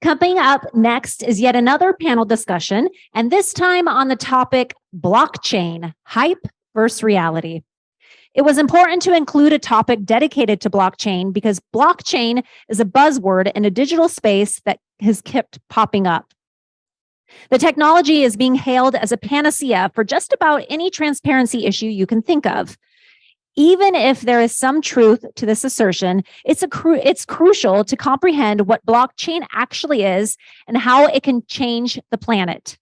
Coming up next is yet another panel discussion, and this time on the topic blockchain, hype versus reality. It was important to include a topic dedicated to blockchain because blockchain is a buzzword in a digital space that has kept popping up. The technology is being hailed as a panacea for just about any transparency issue you can think of. Even if there is some truth to this assertion, it's crucial to comprehend what blockchain actually is and how it can change the planet.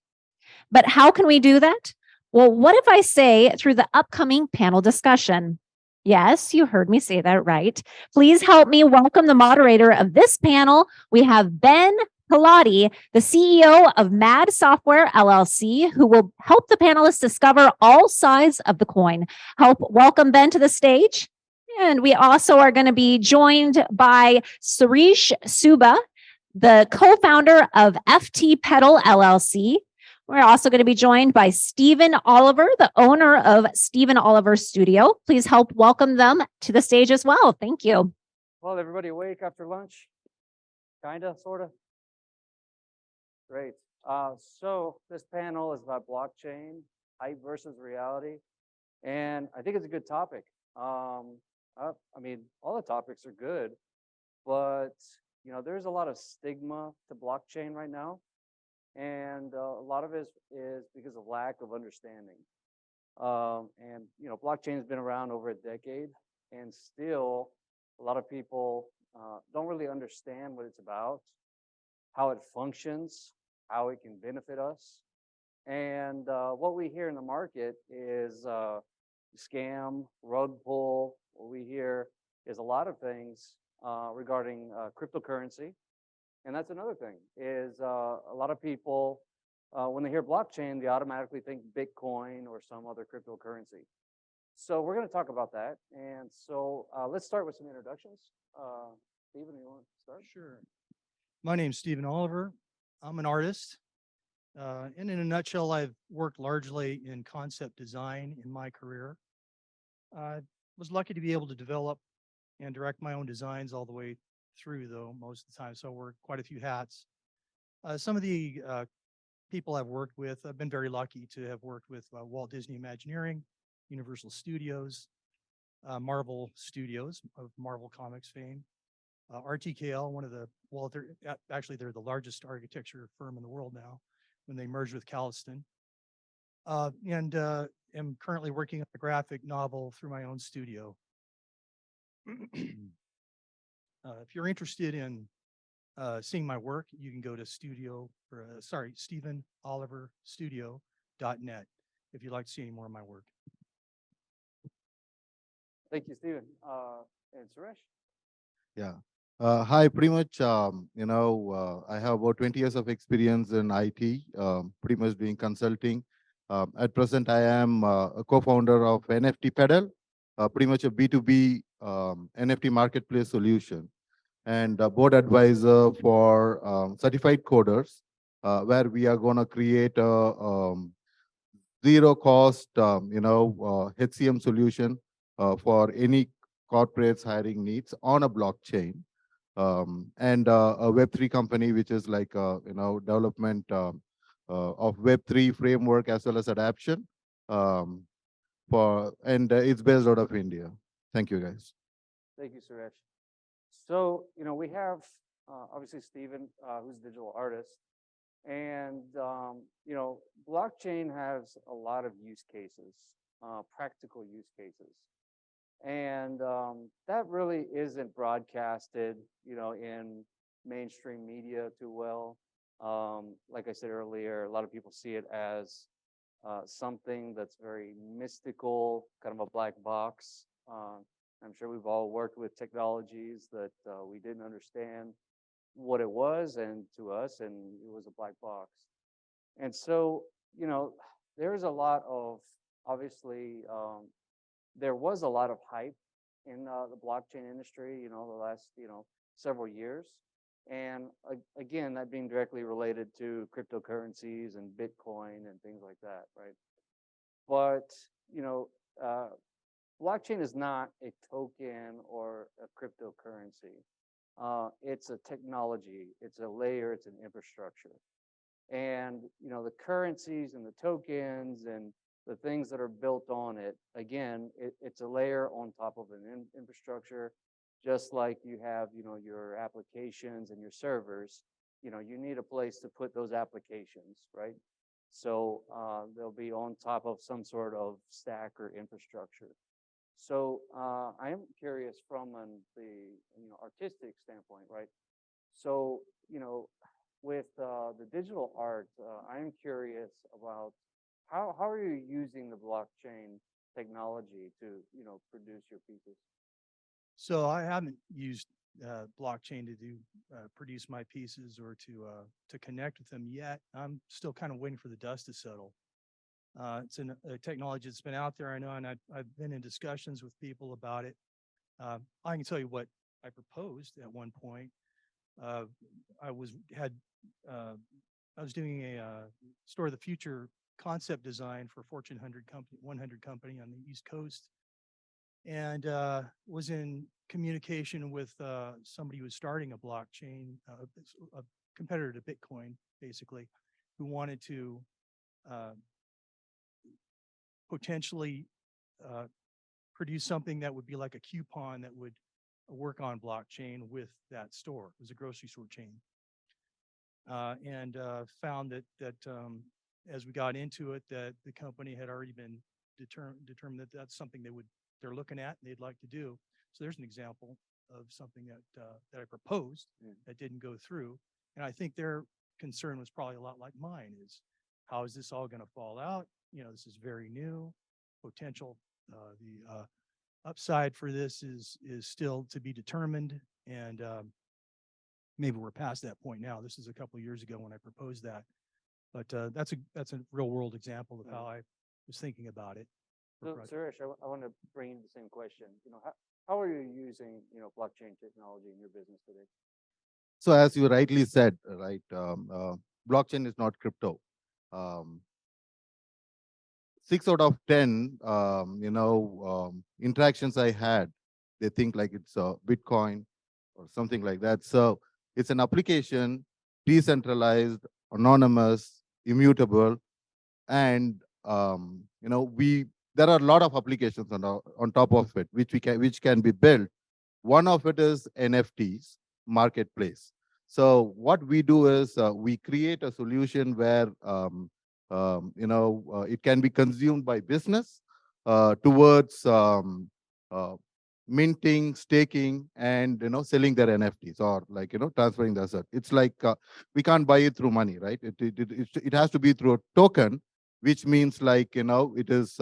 But how can we do that? Well, what if I say through the upcoming panel discussion? Yes, you heard me say that right. Please help me welcome the moderator of this panel. We have Ben Pulatie, the CEO of Mad Software LLC, who will help the panelists discover all sides of the coin. Help welcome Ben to the stage. And we also are going to be joined by Suresh Subbu, the co-founder of FTPeddle LLC. We're also going to be joined by Stephen Oliver, the owner of Stephen Oliver Studio. Please help welcome them to the stage as well. Thank you. Well, everybody awake after lunch? Kinda, sorta? Great. So this panel is about blockchain, hype versus reality. And I think it's a good topic. I mean, all the topics are good, but there's a lot of stigma to blockchain right now. And a lot of it is because of lack of understanding. Blockchain has been around over a decade, and still a lot of people don't really understand what it's about, how it functions, how it can benefit us. And what we hear in the market is scam, rug pull. What we hear is a lot of things regarding cryptocurrency. And that's another thing is a lot of people, when they hear blockchain, they automatically think Bitcoin or some other cryptocurrency. So we're going to talk about that. And so let's start with some introductions. Stephen, you want to start? Sure. My name's Stephen Oliver. I'm an artist. And in a nutshell, I've worked largely in concept design in my career. I was lucky to be able to develop and direct my own designs all the way through, though, most of the time. So I wore quite a few hats. Some of the people I've worked with, I've been very lucky to have worked with Walt Disney Imagineering, Universal Studios, Marvel Studios of Marvel Comics fame, RTKL, one of the, well, they're the largest architecture firm in the world now when they merged with Calliston. And am currently working on a graphic novel through my own studio. If you're interested in seeing my work, you can go to StephenOliverStudio.net if you'd like to see any more of my work. Thank you, Stephen. And Suresh? Yeah. Hi, pretty much, I have about 20 years of experience in IT, pretty much doing consulting. At present, I am a co-founder of FTPeddle, pretty much a B2B NFT marketplace solution, and a board advisor for certified coders, where we are going to create a zero cost, HCM solution for any corporates hiring needs on a blockchain. And a Web3 company, which is like, development of Web3 framework as well as adaption. And it's based out of India. Thank you, guys. Thank you, Suresh. So, we have obviously Stephen, who's a digital artist. And, blockchain has a lot of use cases, practical use cases. And that really isn't broadcasted, in mainstream media too well. Like I said earlier, a lot of people see it as something that's very mystical, kind of a black box. I'm sure we've all worked with technologies that we didn't understand what it was, and to us, and it was a black box. And so, there's a lot of, obviously, there was a lot of hype in the blockchain industry, the last, several years. And again, that being directly related to cryptocurrencies and Bitcoin and things like that, right? But, blockchain is not a token or a cryptocurrency. It's a technology, it's a layer, it's an infrastructure. And, the currencies and the tokens and the things that are built on it, again, it's a layer on top of an infrastructure, just like you have, your applications and your servers. You need a place to put those applications, right? So they'll be on top of some sort of stack or infrastructure. So I am curious from the artistic standpoint, right? So with the digital art, I am curious about how are you using the blockchain technology to produce your pieces? So I haven't used blockchain to produce my pieces or to connect with them yet. I'm still kind of waiting for the dust to settle. It's a technology that's been out there, I know, and I've been in discussions with people about it. I can tell you what I proposed at one point. I was doing a store of the future concept design for Fortune 100 company on the East Coast, and was in communication with somebody who was starting a blockchain, a competitor to Bitcoin, basically, who wanted to potentially produce something that would be like a coupon that would work on blockchain with that store. It was a grocery store chain. And found that as we got into it, that the company had already been determined that that's something they're looking at and they'd like to do. So there's an example of something that I proposed that didn't go through. And I think their concern was probably a lot like mine: is how is this all going to fall out? This is very new. Potential, the upside for this is still to be determined, and maybe we're past that point now. This is a couple of years ago when I proposed that, but that's a real world example of how I was thinking about it. So, Suresh, I want to bring you the same question. How are you using blockchain technology in your business today? So as you rightly said, right, blockchain is not crypto. 6 out of 10, interactions I had, they think like it's a Bitcoin or something like that. So it's an application, decentralized, anonymous, immutable, and there are a lot of applications on top of it which can be built. One of it is NFTs marketplace. So what we do is we create a solution where it can be consumed by business towards minting, staking, and selling their NFTs, or transferring the asset. It's like we can't buy it through money, right? It has to be through a token, which means it is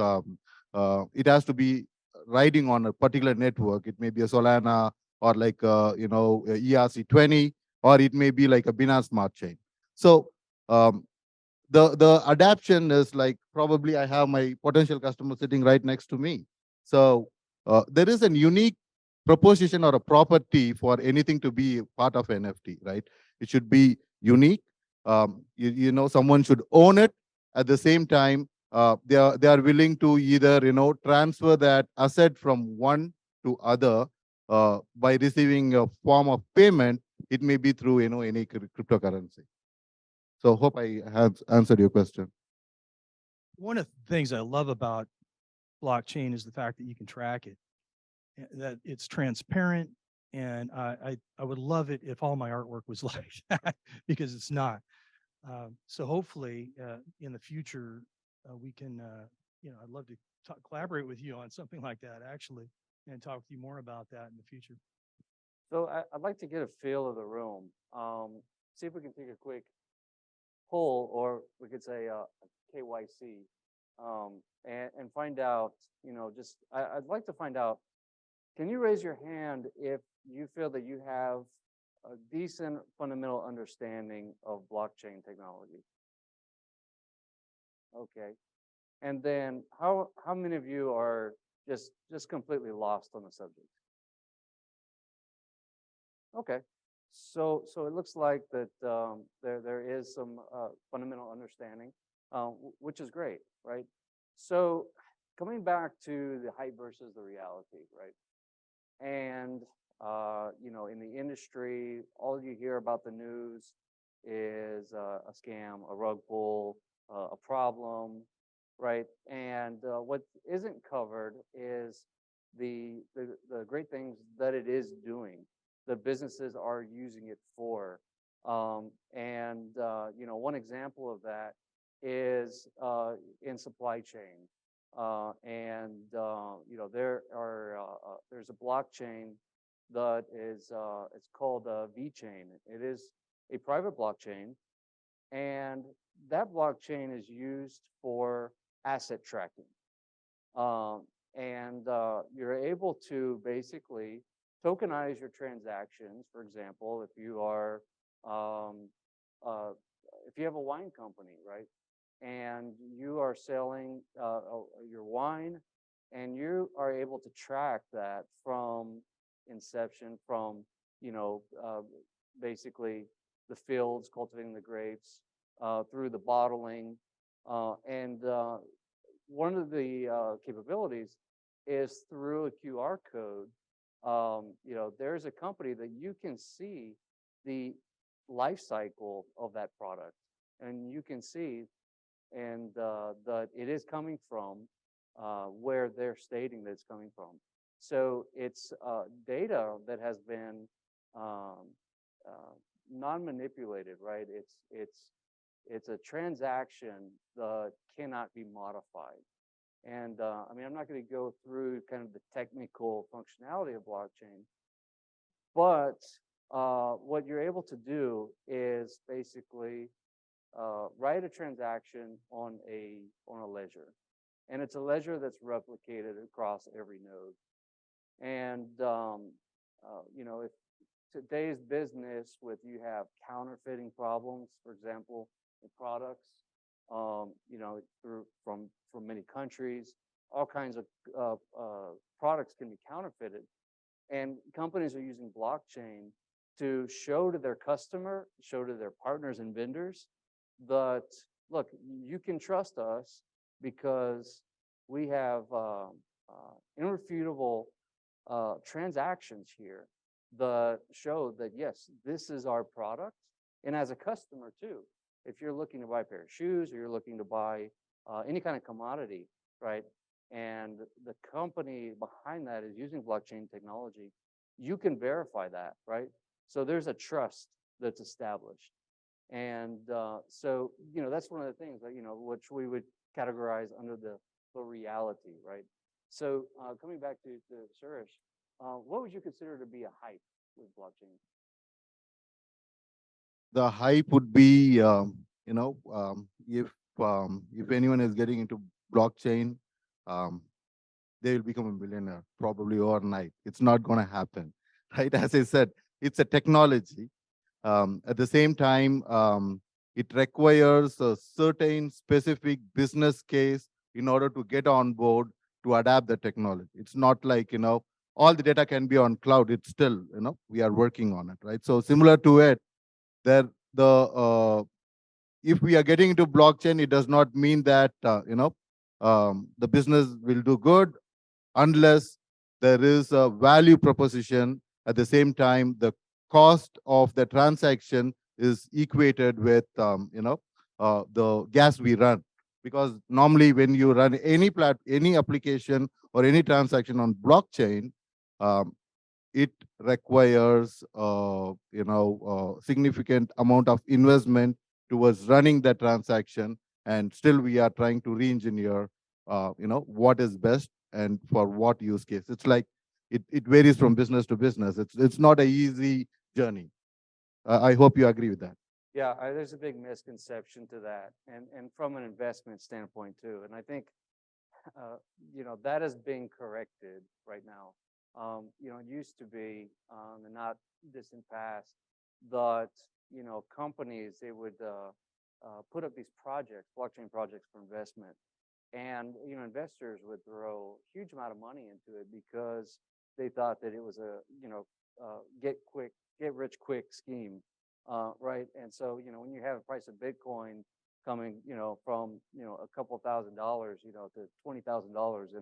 it has to be riding on a particular network. It may be a Solana or like a ERC20, or it may be like a Binance Smart Chain. So the adaption is like, probably I have my potential customer sitting right next to me. So there is a unique proposition or a property for anything to be part of NFT, right? It should be unique. Someone should own it. At the same time, they are willing to either transfer that asset from one to other by receiving a form of payment. It may be through any cryptocurrency. So hope I have answered your question. One of the things I love about blockchain is the fact that you can track it, that it's transparent, and I would love it if all my artwork was like that, because it's not. So hopefully in the future we can, I'd love to collaborate with you on something like that, actually, and talk with you more about that in the future. So I'd like to get a feel of the room. See if we can take a quick poll, or we could say a KYC, and find out, I'd like to find out, can you raise your hand if you feel that you have a decent fundamental understanding of blockchain technology? Okay. And then how many of you are just completely lost on the subject? Okay. So it looks like that there is some fundamental understanding, which is great, right? So coming back to the hype versus the reality, right? And In the industry, all you hear about the news is a scam, a rug pull, a problem, right? And what isn't covered is the great things that it is doing. The businesses are using it for. One example of that is in supply chain. There's a blockchain that is it's called VeChain. It is a private blockchain, and that blockchain is used for asset tracking. You're able to basically tokenize your transactions. For example, um, if you have a wine company, right, and you are selling your wine, and you are able to track that from inception, from basically the fields cultivating the grapes through the bottling, and one of the capabilities is through a QR code. There's a company that you can see the life cycle of that product, and you can see that it is coming from where they're stating that it's coming from. So it's data that has been um, non-manipulated, right? It's a transaction that cannot be modified. And I'm not going to go through kind of the technical functionality of blockchain, but what you're able to do is basically write a transaction on a ledger, and it's a ledger that's replicated across every node. And if today's business, with you have counterfeiting problems, for example, in products, from many countries, all kinds of products can be counterfeited, and companies are using blockchain to show to their customer, show to their partners and vendors that, look, you can trust us because we have irrefutable transactions here that show that, yes, this is our product. And as a customer too, if you're looking to buy a pair of shoes, or you're looking to buy any kind of commodity, right, and the company behind that is using blockchain technology, you can verify that, right? So there's a trust that's established. And that's one of the things that, which we would categorize under the reality, right? So coming back to Suresh, what would you consider to be a hype with blockchain? The hype would be, if anyone is getting into blockchain, they will become a millionaire probably overnight. It's not going to happen, right? As I said, it's a technology. At the same time, it requires a certain specific business case in order to get on board to adapt the technology. It's not like, all the data can be on cloud. It's still, we are working on it, right? So similar to it, there if we are getting into blockchain, it does not mean that the business will do good unless there is a value proposition. At the same time, the cost of the transaction is equated with the gas we run. Because normally when you run any application or any transaction on blockchain, it requires significant amount of investment towards running the transaction, and still we are trying to re-engineer what is best and for what use case. It's like it varies from business to business. It's not an easy journey. I hope you agree with that. Yeah, there's a big misconception to that, and from an investment standpoint too. And I think that is being corrected right now. It used to be in the not distant past that companies, they would put up these projects, blockchain projects for investment, and investors would throw a huge amount of money into it because they thought that it was a get rich quick scheme, right? And so when you have a price of Bitcoin coming from a couple $1,000 to $20,000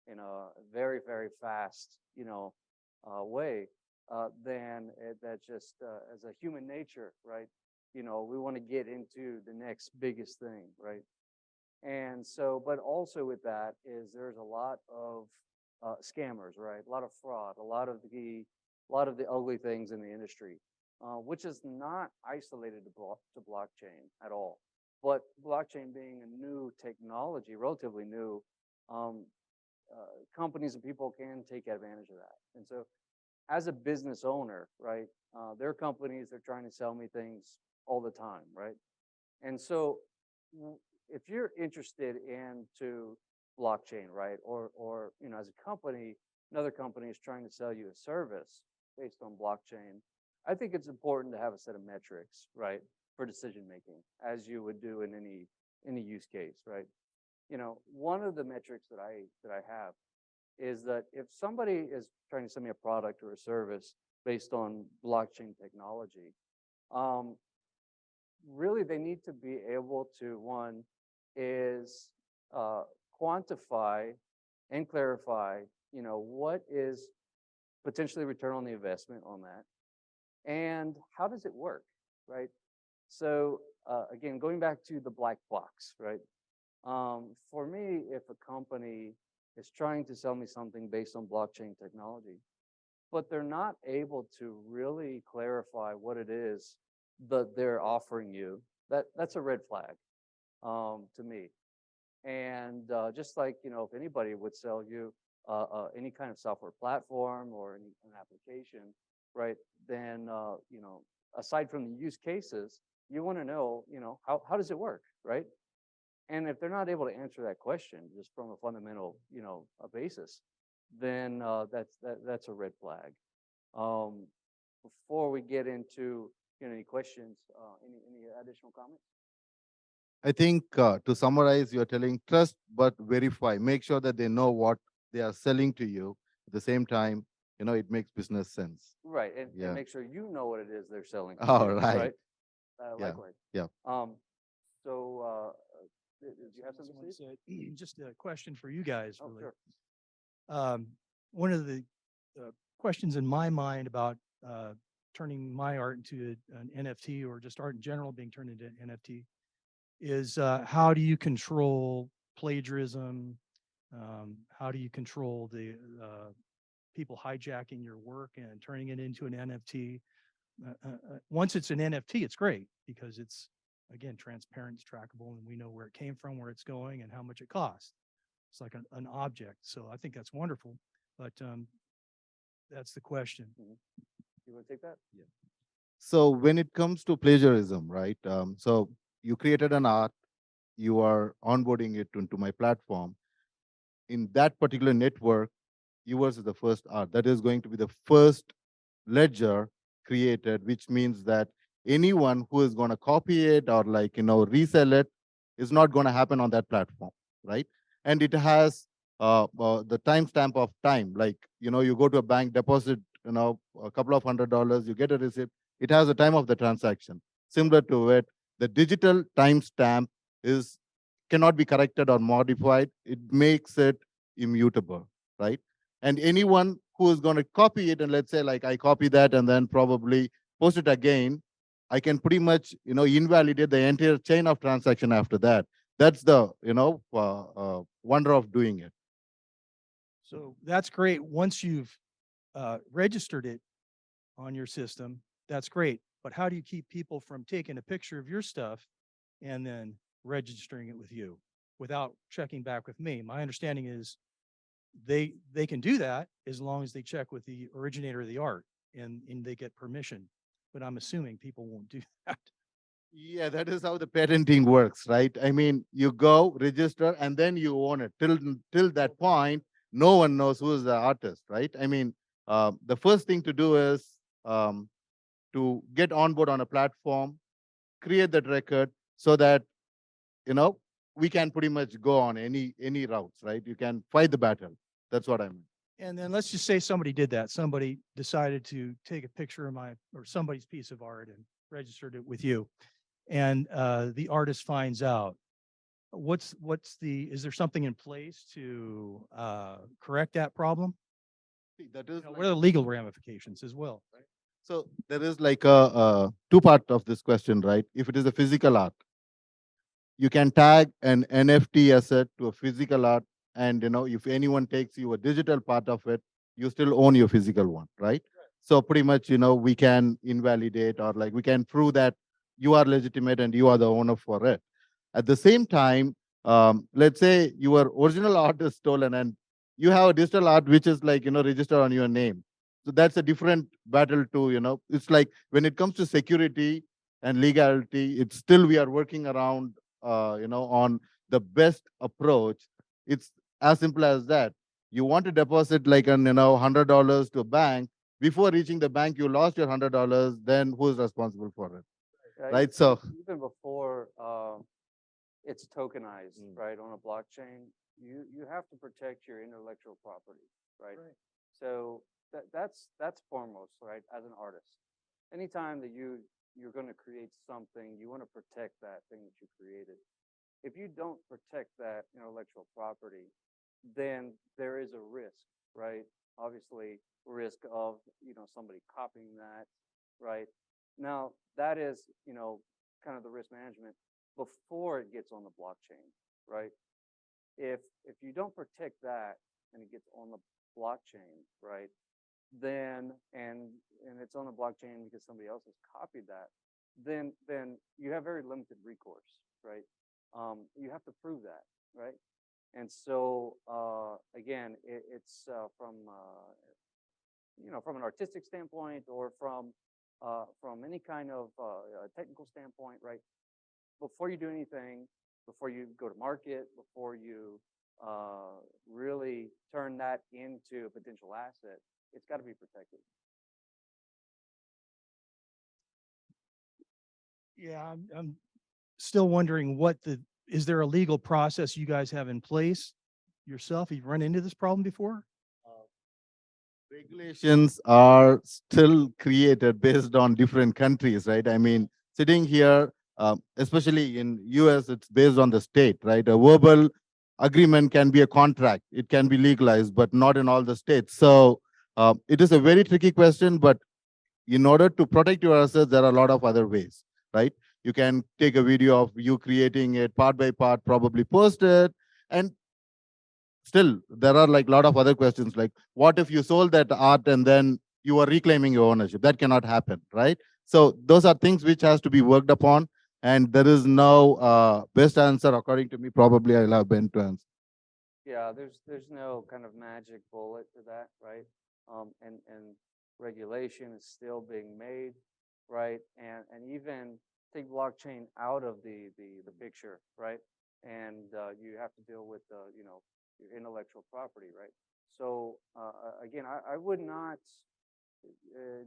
in a very, very fast way, that's just as a human nature, right? You know, we want to get into the next biggest thing, right? And so, but also with that is there's a lot of scammers, right? A lot of fraud, a lot of the ugly things in the industry, which is not isolated to blockchain at all. But blockchain being a new technology, relatively new, um, companies and people can take advantage of that. And so, as a business owner, right, there are companies that are trying to sell me things all the time, right? And so, if you're interested into blockchain, right, or you know, as a company, another company is trying to sell you a service based on blockchain, I think it's important to have a set of metrics, right, for decision making, as you would do in any use case, right? You know, one of the metrics that I have is that if somebody is trying to sell me a product or a service based on blockchain technology, um, really they need to be able to, one is quantify and clarify, you know, what is potentially return on the investment on that, and how does it work, right? So again, going back to the black box, right? For me, if a company is trying to sell me something based on blockchain technology, but they're not able to really clarify what it is that they're offering you, that's a red flag to me. And just like, you know, if anybody would sell you any kind of software platform or an application, right? Then, you know, aside from the use cases, you want to know, you know, how does it work, right? And if they're not able to answer that question just from a fundamental, you know, a basis, then that's a red flag. Um, Before we get into, you know, any questions, any additional comments? I think to summarize, you're telling trust but verify. Make sure that they know what they are selling to you. At the same time, you know, it makes business sense. Right, and Yeah. make sure you know what it is they're selling to All you, right. right? Yeah. Likewise. Yeah. So, did you have something, Steve? Just a question for you guys, Oh, really. sure. One of the questions in my mind about turning my art into an NFT, or just art in general being turned into an NFT, is how do you control plagiarism? How do you control the people hijacking your work and turning it into an NFT? Once it's an NFT, it's great because it's, again, transparent, it's trackable, and we know where it came from, where it's going, and how much it costs. It's like an object. So I think that's wonderful. But that's the question. You want to take that? Yeah. So when it comes to plagiarism, right? So you created an art, you are onboarding it into my platform. In that particular network, yours is the first art. That is going to be the first ledger created, which means that anyone who is going to copy it or, like, you know, resell it is not going to happen on that platform, right? And it has the timestamp of time. Like, you know, you go to a bank, deposit, you know, a couple of $100, you get a receipt. It has the time of the transaction. Similar to it, the digital timestamp is cannot be corrected or modified. It makes it immutable, right? And anyone who is going to copy it, and let's say like I copy that and then probably post it again, I can pretty much, you know, invalidate the entire chain of transaction after that. That's the, you know, wonder of doing it. So that's great. Once you've registered it on your system, that's great. But how do you keep people from taking a picture of your stuff and then registering it with you without checking back with me? My understanding is they can do that as long as they check with the originator of the art and they get permission. But I'm assuming people won't do that. Yeah, that is how the patenting works, right? I mean, you go register and then you own it. Till that point, no one knows who is the artist, right? I mean, the first thing to do is to get on board on a platform, create that record so that, you know, we can pretty much go on any routes, right? You can fight the battle. That's what I mean. And then let's just say somebody did that. Somebody decided to take a picture of or somebody's piece of art and registered it with you. And the artist finds out. Is there something in place to correct that problem? See, that is What are the legal ramifications as well? so there is like a two part of this question, right? If it is a physical art, you can tag an NFT asset to a physical art, and if anyone takes you a digital part of it, you still own your physical one, right? So pretty much, we can invalidate, or like we can prove that you are legitimate and you are the owner for it. At the same time, let's say your original art is stolen and you have a digital art which is like registered on your name. So that's a different battle too. It's like when it comes to security and legality, it's still we are working around on the best approach. It's as simple as that. You want to deposit like an $100 to a bank. Before reaching the bank, you lost your $100. Then who is responsible for it, right? So even before it's tokenized, right, on a blockchain, you have to protect your intellectual property, right? So that's foremost, right, as an artist. Anytime that you're going to create something, you want to protect that thing that you created. If you don't protect that intellectual property, then there is a risk, right? Obviously, risk of somebody copying that, right? Now that is kind of the risk management before it gets on the blockchain, right? If you don't protect that and it gets on the blockchain, right? Then and it's on the blockchain because somebody else has copied that, then you have very limited recourse, right? You have to prove that, right? And so again, it's from from an artistic standpoint or from any kind of technical standpoint, right? Before you do anything, before you go to market, before you really turn that into a potential asset, it's got to be protected. Yeah, I'm still wondering is there a legal process you guys have in place yourself? You've run into this problem before? Regulations are still created based on different countries, right? I mean, sitting here, especially in US, it's based on the state, right? A verbal agreement can be a contract. It can be legalized, but not in all the states. So it is a very tricky question, but in order to protect your assets, there are a lot of other ways, right? You can take a video of you creating it part by part, probably post it, and still there are like a lot of other questions like what if you sold that art and then you are reclaiming your ownership? That cannot happen, right? So those are things which has to be worked upon, and there is no best answer according to me. Probably I'll have Ben to answer. Yeah, there's no kind of magic bullet to that, right? And regulation is still being made, right? And even take blockchain out of the picture, right? And you have to deal with your intellectual property, right? So again, I would not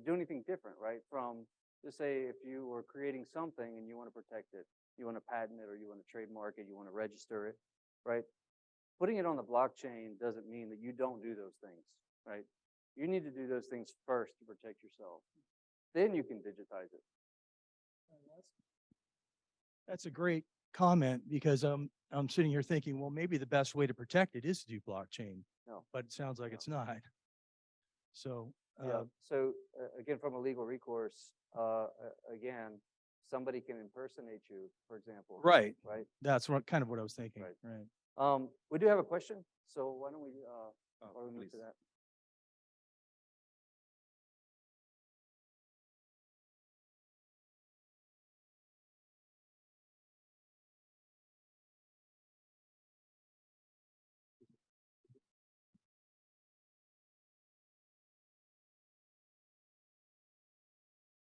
do anything different, right? From just say if you were creating something and you want to protect it, you want to patent it, or you want to trademark it, you want to register it, right? Putting it on the blockchain doesn't mean that you don't do those things, right? You need to do those things first to protect yourself. Then you can digitize it. That's a great comment because I'm sitting here thinking, well, maybe the best way to protect it is to do blockchain. No. But it sounds like it's not. So Yeah. So again, from a legal recourse, again, somebody can impersonate you, for example. right. Right. That's kind of what I was thinking. Right. Right. We do have a question, so why don't we move to that?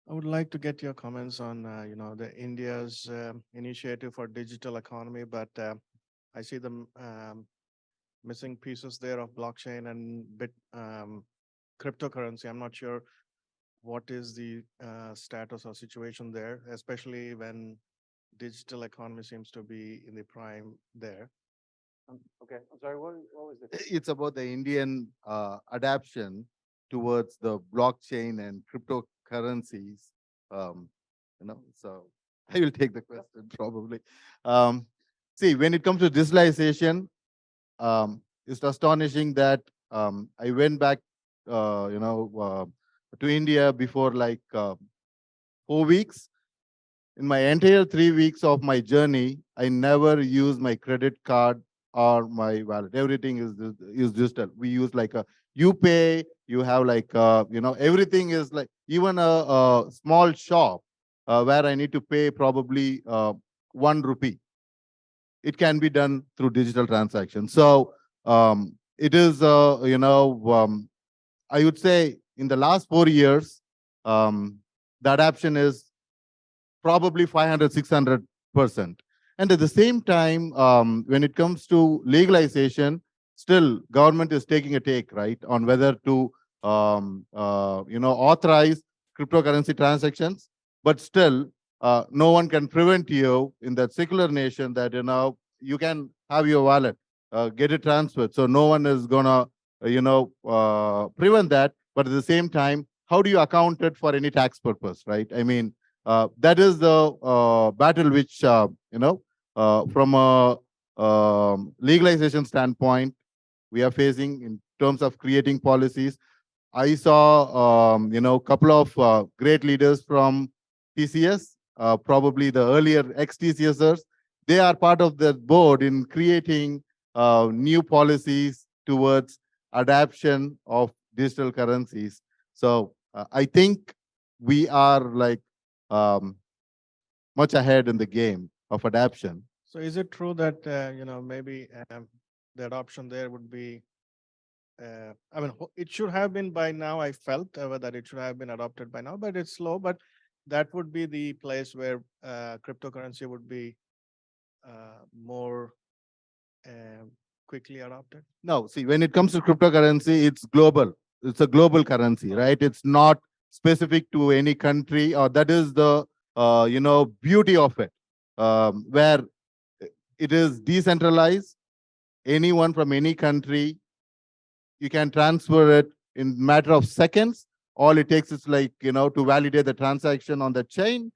I would like to get your comments on, the India's initiative for digital economy, but I see the missing pieces there of blockchain and cryptocurrency. I'm not sure what is the status or situation there, especially when digital economy seems to be in the prime there. Okay, I'm sorry. What was the? It's about the Indian adaptation towards the blockchain and cryptocurrencies. So I will take the question probably. See, when it comes to digitalization, it's astonishing that I went back to India before like 4 weeks. In my entire 3 weeks of my journey, I never use my credit card or my wallet. Everything is digital. We use like a you pay. You have like everything is like even a small shop where I need to pay probably 1 rupee. It can be done through digital transactions. So it is I would say in the last 4 years, the adoption is probably 500, 600%. And at the same time, when it comes to legalization, still government is taking a take, right, on whether to, authorize cryptocurrency transactions. But still, no one can prevent you in that secular nation that, you can have your wallet, get it transferred. So no one is gonna, prevent that. But at the same time, how do you account it for any tax purpose, right? I mean, that is the battle which, from a legalization standpoint, we are facing in terms of creating policies. I saw, couple of great leaders from TCS, probably the earlier ex-TCSers. They are part of the board in creating new policies towards adoption of digital currencies. So I think we are like um, much ahead in the game of adoption. So is it true that, maybe the adoption there would be, I mean, it should have been by now, I felt that it should have been adopted by now, but it's slow. But that would be the place where cryptocurrency would be more quickly adopted? No, see, when it comes to cryptocurrency, it's global. It's a global currency, right? It's not specific to any country, or that is the beauty of it, where it is decentralized. Anyone from any country, you can transfer it in matter of seconds. All it takes is like to validate the transaction on the chain.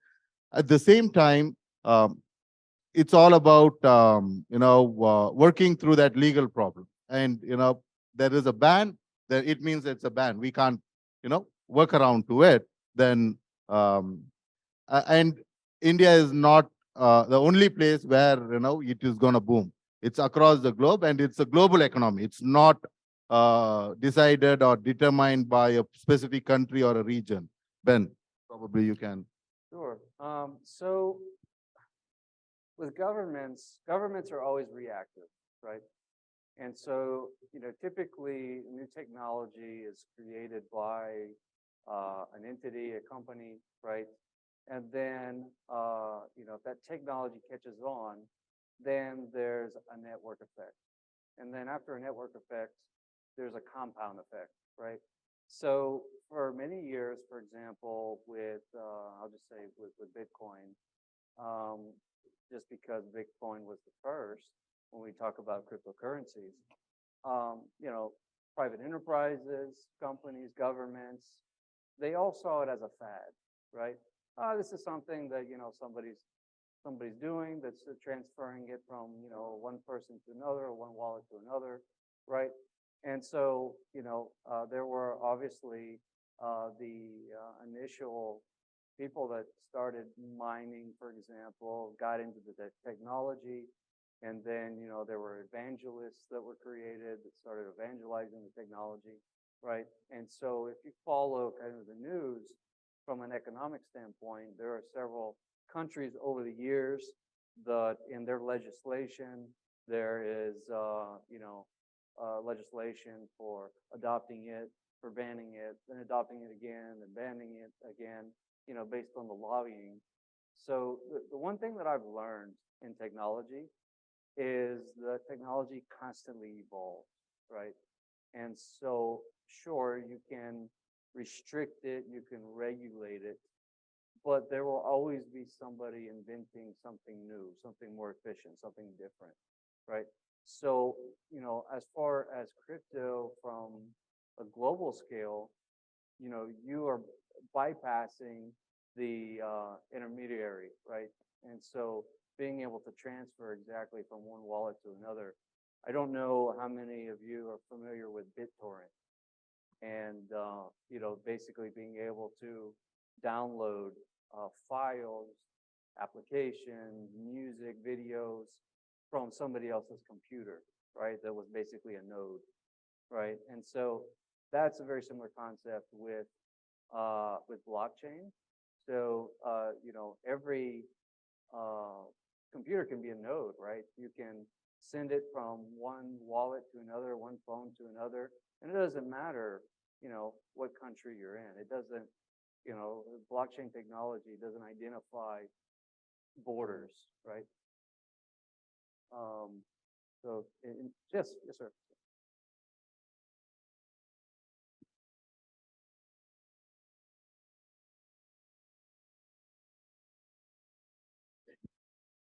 At the same time, it's all about working through that legal problem. And there is a ban, then it means it's a ban. We can't work around to it. Then and India is not the only place where it is going to boom. It's across the globe, and it's a global economy. It's not decided or determined by a specific country or a region. Ben, probably you can. Sure. So with governments are always reactive, right? And so, typically new technology is created by an entity, a company, right? And then, if that technology catches on, then there's a network effect. And then after a network effect, there's a compound effect, right? So for many years, for example, with, I'll just say with Bitcoin, just because Bitcoin was the first, when we talk about cryptocurrencies, private enterprises, companies, governments, they all saw it as a fad, right? This is something that, somebody's doing, that's transferring it from, one person to another, or one wallet to another, right? And so, there were obviously the initial people that started mining, for example, got into the technology. And then, there were evangelists that were created that started evangelizing the technology, right? And so if you follow kind of the news from an economic standpoint, there are several countries over the years that in their legislation, there is, legislation for adopting it, for banning it, then adopting it again, and banning it again, based on the lobbying. So the one thing that I've learned in technology is that technology constantly evolves, right? And so, sure, you can restrict it, you can regulate it, but there will always be somebody inventing something new, something more efficient, something different, right? So, as far as crypto from a global scale, you are bypassing the intermediary, right? And so being able to transfer exactly from one wallet to another. I don't know how many of you are familiar with BitTorrent. and you know, basically being able to download files, applications, music, videos from somebody else's computer, right? That was basically a node, right? And so that's a very similar concept with blockchain. So you know, every computer can be a node, right? You can send it from one wallet to another, one phone to another, and it doesn't matter, you know, what country you're in. It doesn't, you know, blockchain technology doesn't identify borders, right? So yes, yes, sir.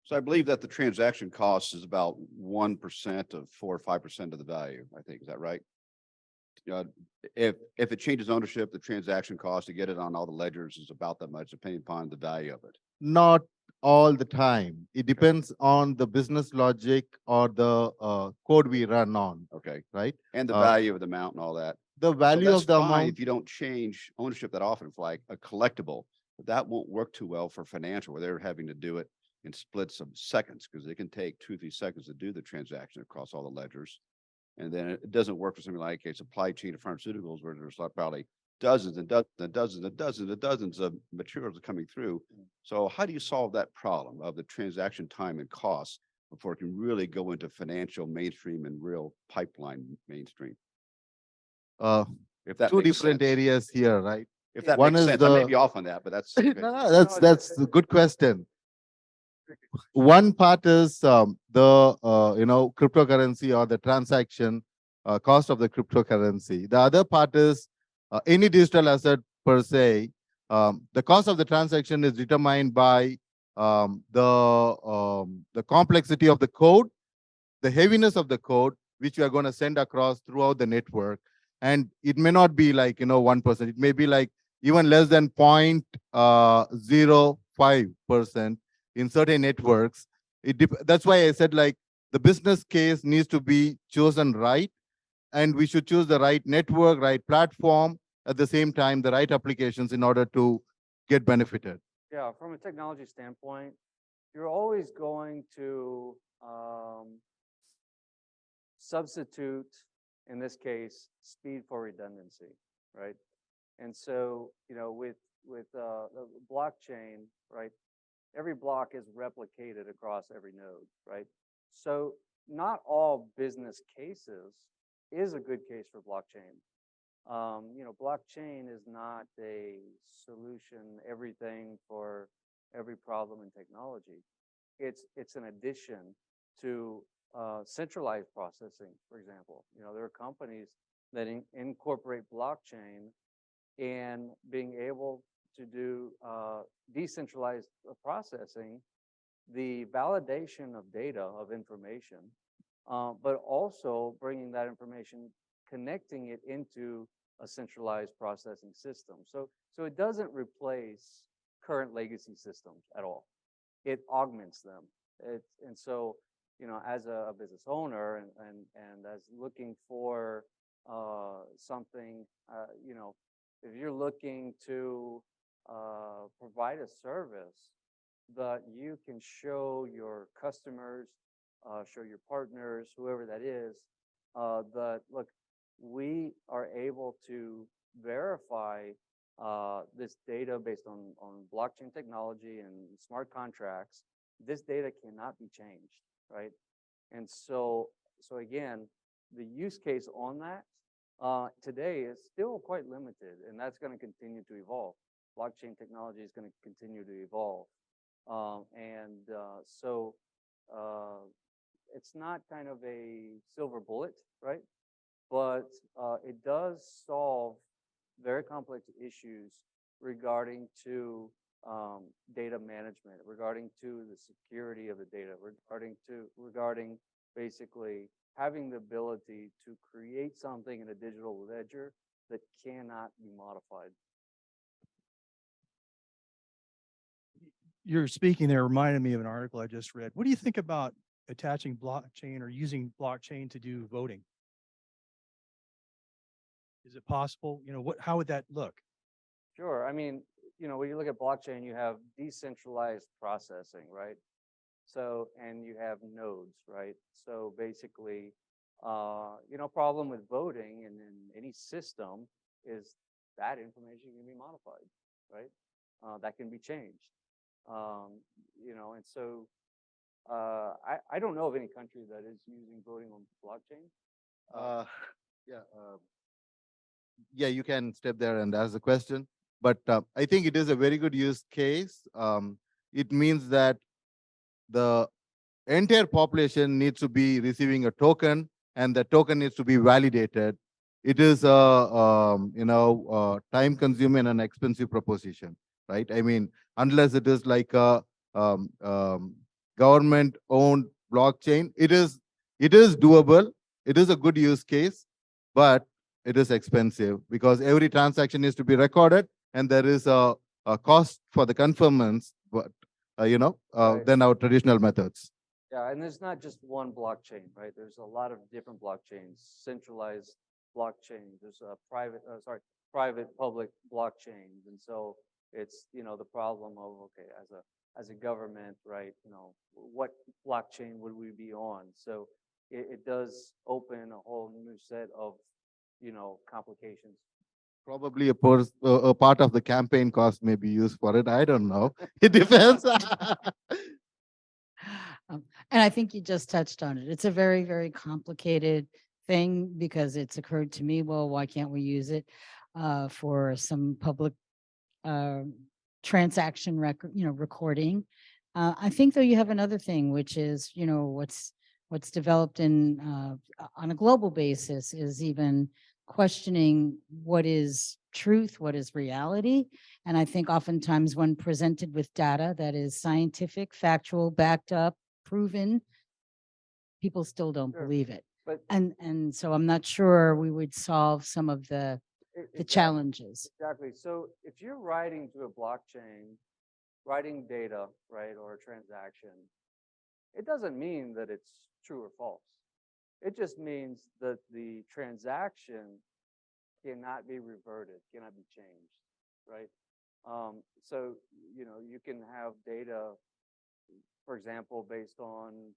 So I believe that the transaction cost is about 1% of 4 or 5% of the value, I think. Is that right? If it changes ownership, the transaction cost to get it on all the ledgers is about that much, depending upon the value of it. Not all the time. It depends on the business logic or the code we run on, Okay. right? And the value of the amount and all that. The So value that's of the fine amount. if you don't change ownership that often, for like a collectible, but that won't work too well for financial, where they're having to do it in splits of seconds, because it can take 2 or 3 seconds to do the transaction across all the ledgers. And then it doesn't work for something like a supply chain of pharmaceuticals, where there's like probably dozens and dozens and dozens and dozens and dozens of materials coming through. So how do you solve that problem of the transaction time and costs before it can really go into financial mainstream and real pipeline mainstream? If that Two makes different sense. areas here, right? If that One makes is sense, I may the- be off on that, but that's. No, okay. no, that's a good question. One part is you know, cryptocurrency or the transaction cost of the cryptocurrency. The other part is any digital asset per se. The cost of the transaction is determined by the complexity of the code, the heaviness of the code, which we are going to send across throughout the network. And it may not be like, you know, 1%. It may be like even less than 0.05% in certain networks. That's why I said, like, the business case needs to be chosen right, and we should choose the right network, right platform, at the same time, the right applications in order to get benefited. Yeah, from a technology standpoint, you're always going to substitute, in this case, speed for redundancy, right? And so, you know, with the blockchain, right, every block is replicated across every node, right? So not all business cases is a good case for blockchain. You know, blockchain is not a solution, everything for every problem in technology. It's an addition to centralized processing, for example. You know, there are companies that incorporate blockchain and being able to do decentralized processing, the validation of data, of information, but also bringing that information, connecting it into a centralized processing system. So it doesn't replace current legacy systems at all. It augments them. And so, you know, as a business owner and as looking for something, you know, if you're looking to provide a service that you can show your customers, show your partners, whoever that is, that look, we are able to verify this data based on blockchain technology and smart contracts. This data cannot be changed, right? And so again, the use case on that today is still quite limited, and that's going to continue to evolve. Blockchain technology is going to continue to evolve. So it's not kind of a silver bullet, right? But it does solve very complex issues regarding to data management, regarding to the security of the data, regarding basically having the ability to create something in a digital ledger that cannot be modified. You're speaking there reminded me of an article I just read. What do you think about attaching blockchain or using blockchain to do voting? Is it possible? You know, how would that look? Sure. I mean, when you look at blockchain, you have decentralized processing, right? So, and you have nodes, right? So basically, problem with voting and in any system is that information can be modified, right? That can be changed. And so I don't know of any country that is using voting on blockchain. Yeah, yeah, you can step there and ask the question. But I think it is a very good use case. It means that the entire population needs to be receiving a token, and the token needs to be validated. It is a time-consuming and expensive proposition, right? I mean, unless it is like a government-owned blockchain, it is doable. It is a good use case, but it is expensive because every transaction needs to be recorded, and there is a cost for the confirmance, but Right. than our traditional methods. Yeah, and there's not just one blockchain, right? There's a lot of different blockchains, centralized blockchains. There's a private public blockchains. And so it's, the problem of, okay, as a government, right, what blockchain would we be on? So it does open a whole new set of, complications. Probably a part of the campaign cost may be used for it. I don't know. It depends. And I think you just touched on it. It's a very, very complicated thing because it's occurred to me, well, why can't we use it for some public transaction record, recording? I think though you have another thing, which is, what's developed in on a global basis is even questioning what is truth, what is reality. And I think oftentimes when presented with data that is scientific, factual, backed up, proven, people still don't Sure. believe it. But And so I'm not sure we would solve some of the exactly. challenges. Exactly. So if you're writing to a blockchain, writing data, right, or a transaction, it doesn't mean that it's true or false. It just means that the transaction cannot be reverted, cannot be changed, right? So, you can have data, for example, based on,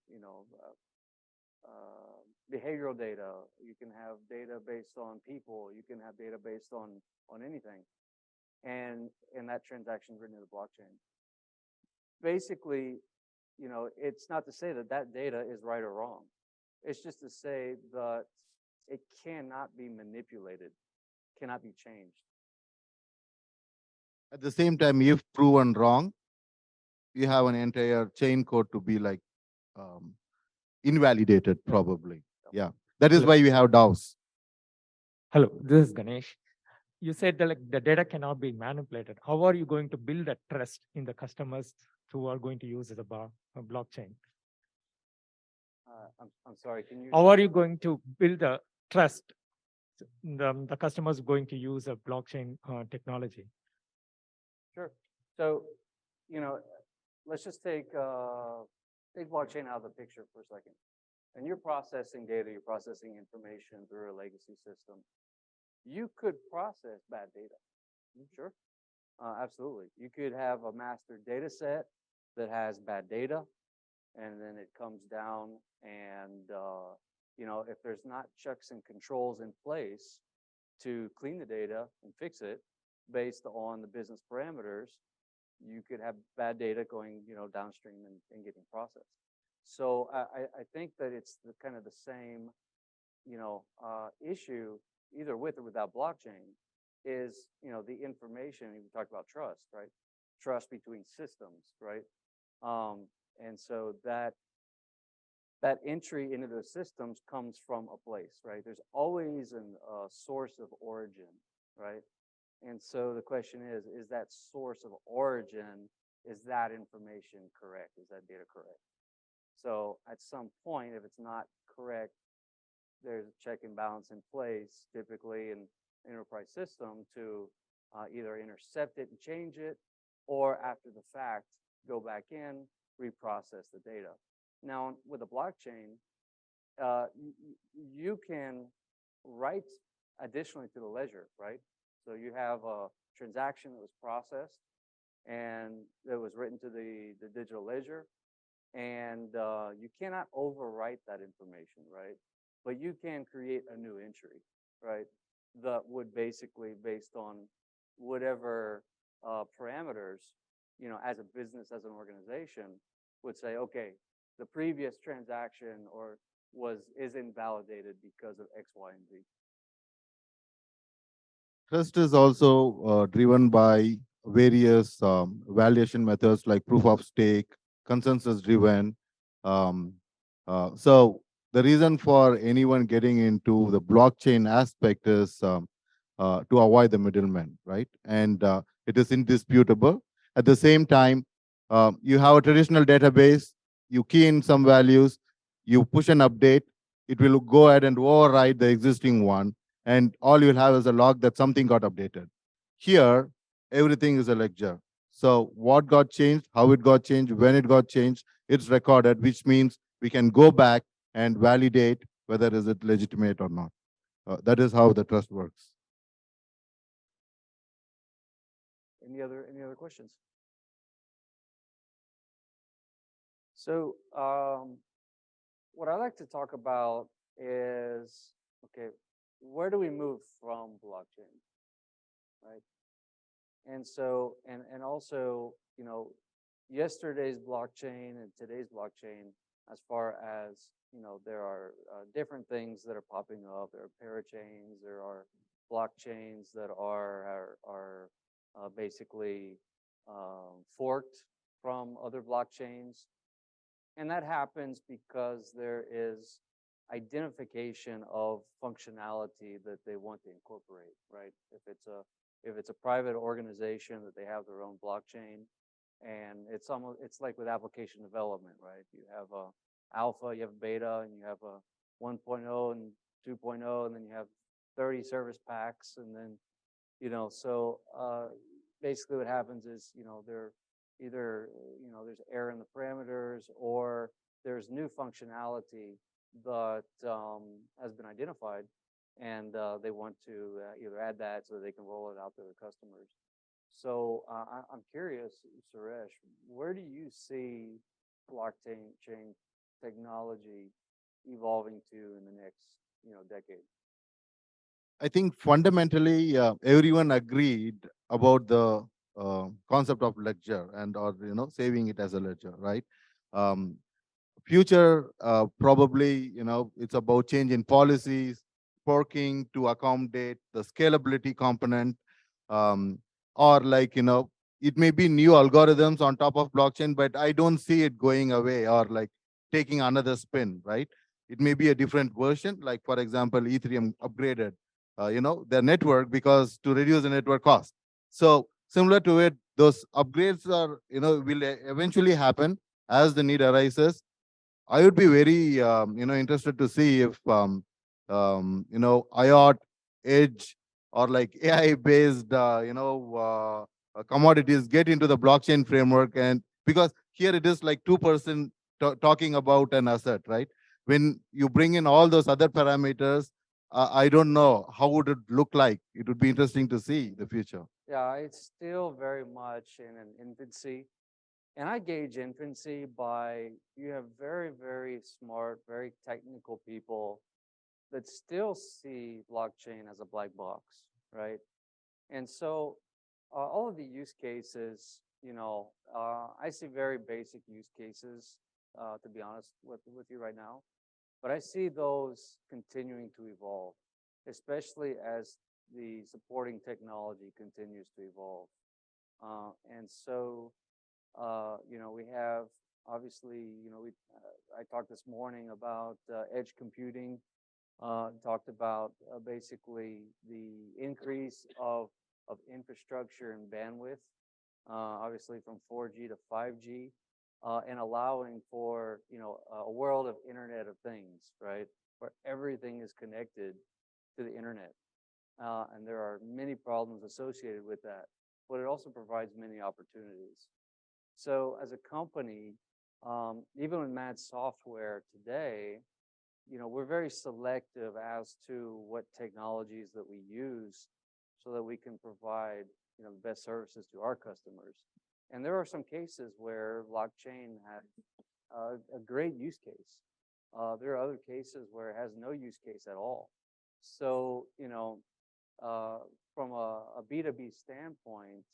behavioral data. You can have data based on people. You can have data based on anything. And that transaction is written in the blockchain. Basically, it's not to say that that data is right or wrong. It's just to say that it cannot be manipulated, cannot be changed. At the same time, if proven wrong, you have an entire chain code to be like invalidated, probably. Yeah, that is Hello. why we have DAOs. Hello, this is Ganesh. You said that the data cannot be manipulated. How are you going to build that trust in the customers who are going to use the blockchain? I'm sorry, can you? How are you going to build the trust? The customers going to use a blockchain technology. Sure. So, let's just take blockchain out of the picture for a second. And you're processing data, you're processing information through a legacy system. You could process bad data. Sure. Absolutely. You could have a master data set that has bad data, and then it comes down and, if there's not checks and controls in place to clean the data and fix it based on the business parameters, you could have bad data going, downstream and getting processed. So I think that it's kind of the same, issue either with or without blockchain is, the information. We talked about trust, right? Trust between systems, right? And so that entry into the systems comes from a place, right? There's always a source of origin, right? And so the question is that source of origin, is that information correct? Is that data correct? So at some point, if it's not correct, there's a check and balance in place, typically in enterprise system, to either intercept it and change it, or after the fact, go back in, reprocess the data. Now, with a blockchain, you can write additionally to the ledger, right? So you have a transaction that was processed and that was written to the digital ledger, and you cannot overwrite that information, right? But you can create a new entry, right? That would basically, based on whatever parameters, as a business, as an organization, would say, okay, the previous transaction is invalidated because of X, Y, and Z. Trust is also driven by various valuation methods like proof of stake, consensus driven. Um, so the reason for anyone getting into the blockchain aspect is to avoid the middleman, right? And it is indisputable. At the same time, you have a traditional database, you key in some values, you push an update, it will go ahead and override the existing one, and all you'll have is a log that something got updated. Here, everything is a ledger. So what got changed, how it got changed, when it got changed, it's recorded, which means we can go back and validate whether is it legitimate or not. That is how the trust works. Any other questions? So what I like to talk about is, okay, where do we move from blockchain, right? And so, and also, yesterday's blockchain and today's blockchain, as far as, there are different things that are popping up. There are parachains, there are blockchains that are basically forked from other blockchains. And that happens because there is identification of functionality that they want to incorporate, right? If it's a private organization that they have their own blockchain, and it's like with application development, right? You have a alpha, you have beta, and you have a 1.0 and 2.0, and then you have 30 service packs, and then, so basically what happens is, they're either, there's error in the parameters, or there's new functionality that has been identified, and they want to either add that so they can roll it out to their customers. So I'm curious, Suresh, where do you see blockchain technology evolving to in the next, decade? I think fundamentally everyone agreed about the concept of ledger and or saving it as a ledger, right? Um, Future probably it's about change in policies, forking to accommodate the scalability component, um, or like it may be new algorithms on top of blockchain, but I don't see it going away or like taking another spin, right? It may be a different version, like for example Ethereum upgraded their network because to reduce the network cost. So similar to it, those upgrades are will eventually happen as the need arises. I would be very interested to see if IOT, Edge, or like AI based commodities get into the blockchain framework, and because here it is like 2% talking about an asset, right? When you bring in all those other parameters, I don't know how would it look like. It would be interesting to see the future. Yeah, it's still very much in an infancy. And I gauge infancy by you have very, very smart, very technical people that still see blockchain as a black box, right? And so all of the use cases, I see very basic use cases, to be honest with you right now. But I see those continuing to evolve, especially as the supporting technology continues to evolve. And so we have obviously, I talked this morning about edge computing, talked about basically the increase of infrastructure and bandwidth, obviously from 4G to 5G, and allowing for, a world of Internet of Things, right? Where everything is connected to the internet. And there are many problems associated with that, but it also provides many opportunities. So as a company, even with Mad Software today, we're very selective as to what technologies that we use so that we can provide, the best services to our customers. And there are some cases where blockchain has a great use case. There are other cases where it has no use case at all. So, from a B2B standpoint,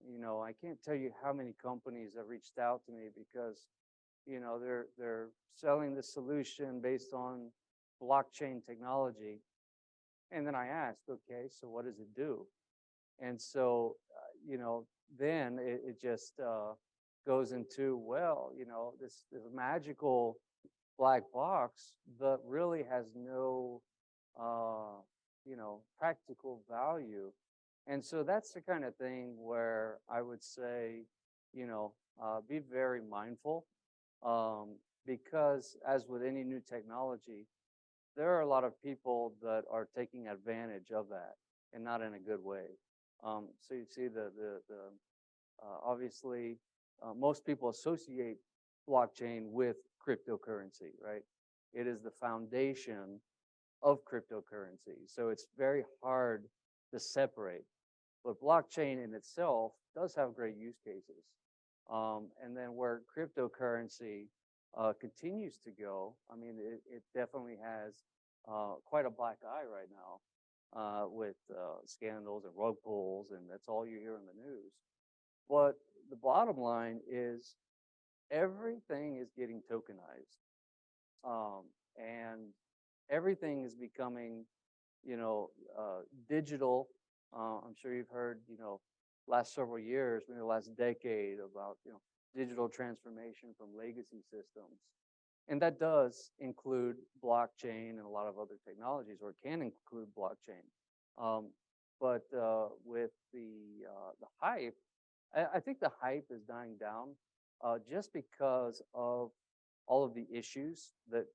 I can't tell you how many companies have reached out to me because, they're selling the solution based on blockchain technology. And then I asked, okay, so what does it do? And so, then it just goes into, well, this magical black box that really has no, practical value. And so that's the kind of thing where I would say, be very mindful, because as with any new technology, there are a lot of people that are taking advantage of that and not in a good way. So you see obviously, most people associate blockchain with cryptocurrency, right? It is the foundation of cryptocurrency. So it's very hard to separate. But blockchain in itself does have great use cases. And then where cryptocurrency continues to go, I mean, it definitely has quite a black eye right now with scandals and rug pulls, and that's all you hear in the news. But the bottom line is everything is getting tokenized, and everything is becoming, digital. I'm sure you've heard, last several years, maybe the last decade about, digital transformation from legacy systems. And that does include blockchain and a lot of other technologies, or can include blockchain. But with the hype, I think the hype is dying down just because of all of the issues that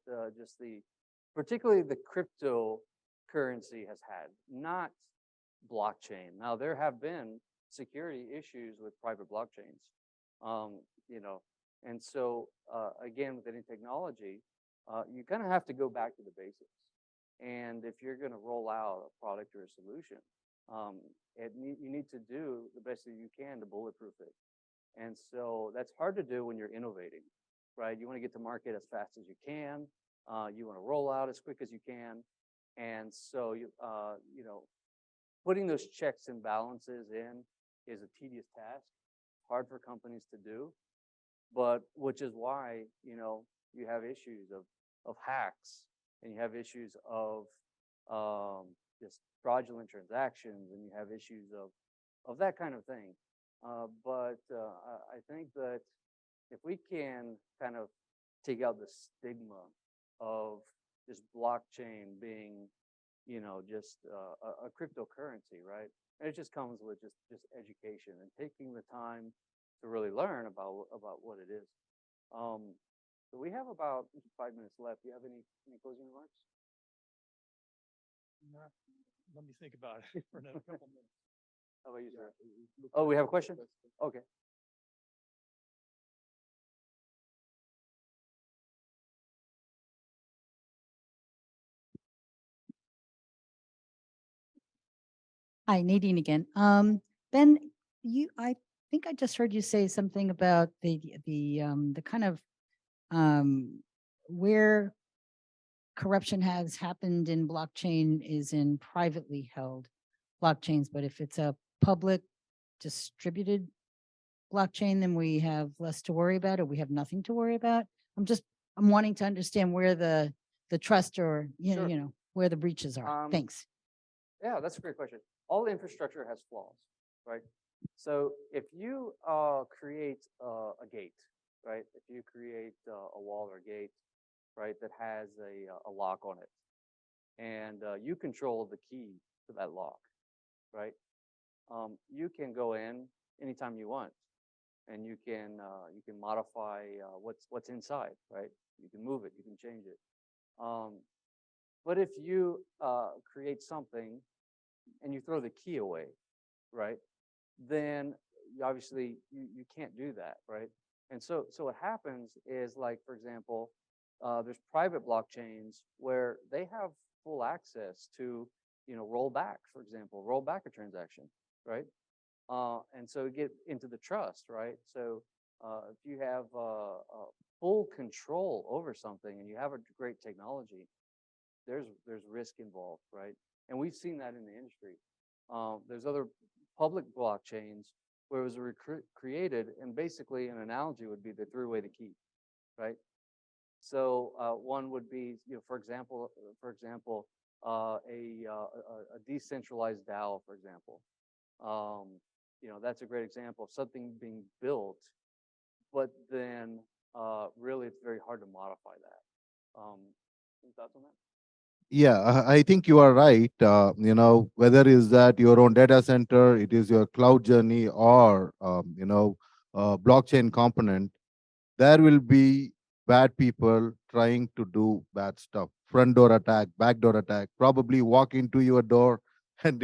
particularly the cryptocurrency has had, not blockchain. Now, there have been security issues with private blockchains, and so again, with any technology, you kind of have to go back to the basics. And if you're going to roll out a product or a solution, you need to do the best that you can to bulletproof it. And so that's hard to do when you're innovating, right? You want to get to market as fast as you can. You want to roll out as quick as you can. And so, putting those checks and balances in is a tedious task, hard for companies to do, but which is why, you have issues of hacks, and you have issues of just fraudulent transactions, and you have issues of that kind of thing. But I think that if we can kind of take out the stigma of this blockchain being, just a cryptocurrency, right? And it just comes with just education and taking the time to really learn about what it is. So we have about 5 minutes left. Do you have any closing remarks? Let me think about it for another couple minutes. How about you, sir? Oh, we have a question? Okay. Hi, Nadine again. Ben, I think I just heard you say something about the kind of where corruption has happened in blockchain is in privately held blockchains, but if it's a public distributed blockchain, then we have less to worry about, or we have nothing to worry about. I'm wanting to understand where the trust, or Sure. where the breaches are. Thanks. Yeah, that's a great question. All infrastructure has flaws, right? So if you create a gate, right? If you create a wall or gate, right, that has a lock on it, and you control the key to that lock, right? You can go in anytime you want, and you can modify what's inside, right? You can move it, you can change it. But if you create something and you throw the key away, right, then obviously you can't do that, right? And so what happens is, like, for example, there's private blockchains where they have full access to, roll back, for example, roll back a transaction, right? And so you get into the trust, right? So if you have full control over something and you have a great technology, there's risk involved, right? And we've seen that in the industry. There's other public blockchains where it was created, and basically an analogy would be they threw away the key, right? So one would be, for example, a decentralized DAO, for example. That's a great example of something being built, but then really it's very hard to modify that. Any thoughts on that? Yeah, I think you are right. Whether is that your own data center, it is your cloud journey, or blockchain component, there will be bad people trying to do bad stuff. Front door attack, back door attack, probably walk into your door and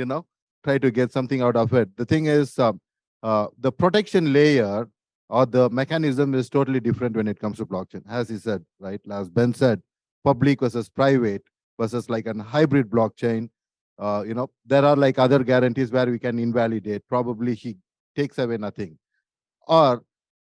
try to get something out of it. The thing is, the protection layer or the mechanism is totally different when it comes to blockchain. As he said, right? As Ben said, public versus private versus like a hybrid blockchain. There are like other guarantees where we can invalidate. Probably he takes away nothing. Or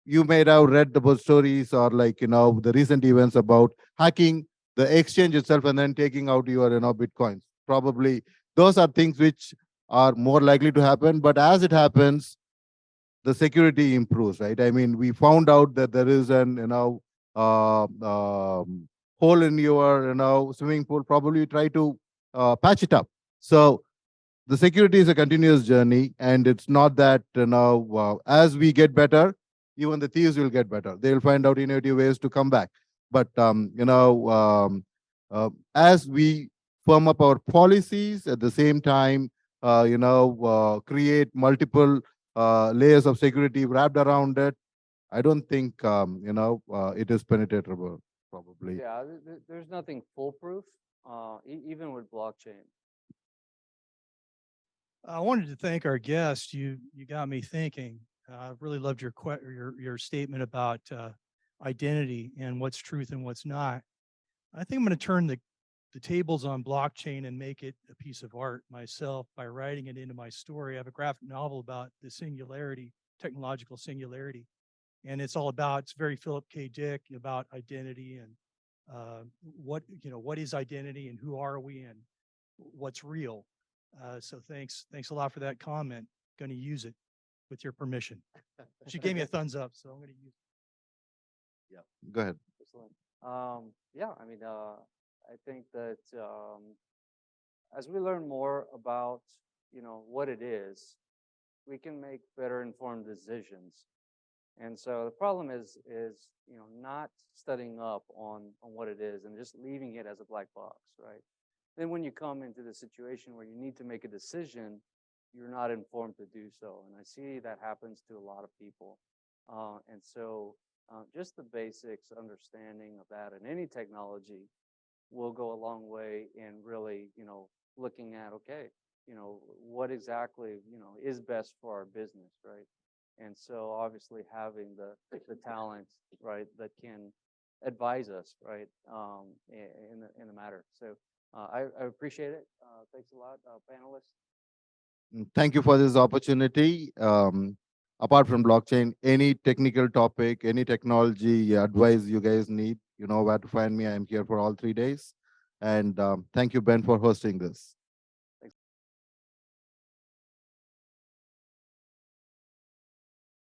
you may have read about stories or the recent events about hacking the exchange itself and then taking out your bitcoins. Probably those are things which are more likely to happen, but as it happens, the security improves, right? I mean, we found out that there is an hole in your swimming pool. Probably try to patch it up. So the security is a continuous journey, and it's not that as we get better, even the thieves will get better. They will find out innovative ways to come back. But as we firm up our policies at the same time, create multiple layers of security wrapped around it, I don't think it is penetrable. Probably. Yeah, there's nothing foolproof, even with blockchain. I wanted to thank our guest. You got me thinking. I really loved your statement about identity and what's truth and what's not. I think I'm going to turn the tables on blockchain and make it a piece of art myself by writing it into my story. I have a graphic novel about the singularity, technological singularity, and it's very Philip K. Dick, about identity and what is identity and who are we and what's real. So thanks a lot for that comment. Going to use it with your permission. She gave me a thumbs up, so I'm going to use it. Yeah, go ahead. Excellent. Yeah, I mean, I think that as we learn more about, what it is, we can make better informed decisions. And so the problem is not studying up on what it is and just leaving it as a black box, right? Then when you come into the situation where you need to make a decision, you're not informed to do so. And I see that happens to a lot of people. And so just the basics understanding of that and any technology will go a long way in really, looking at, okay, what exactly, is best for our business, right? And so obviously having the talent, right, that can advise us, right, in the matter. So I appreciate it. Thanks a lot, panelists. Thank you for this opportunity. Apart from blockchain, any technical topic, any technology advice you guys need, you know where to find me. I'm here for all 3 days. And thank you, Ben, for hosting this.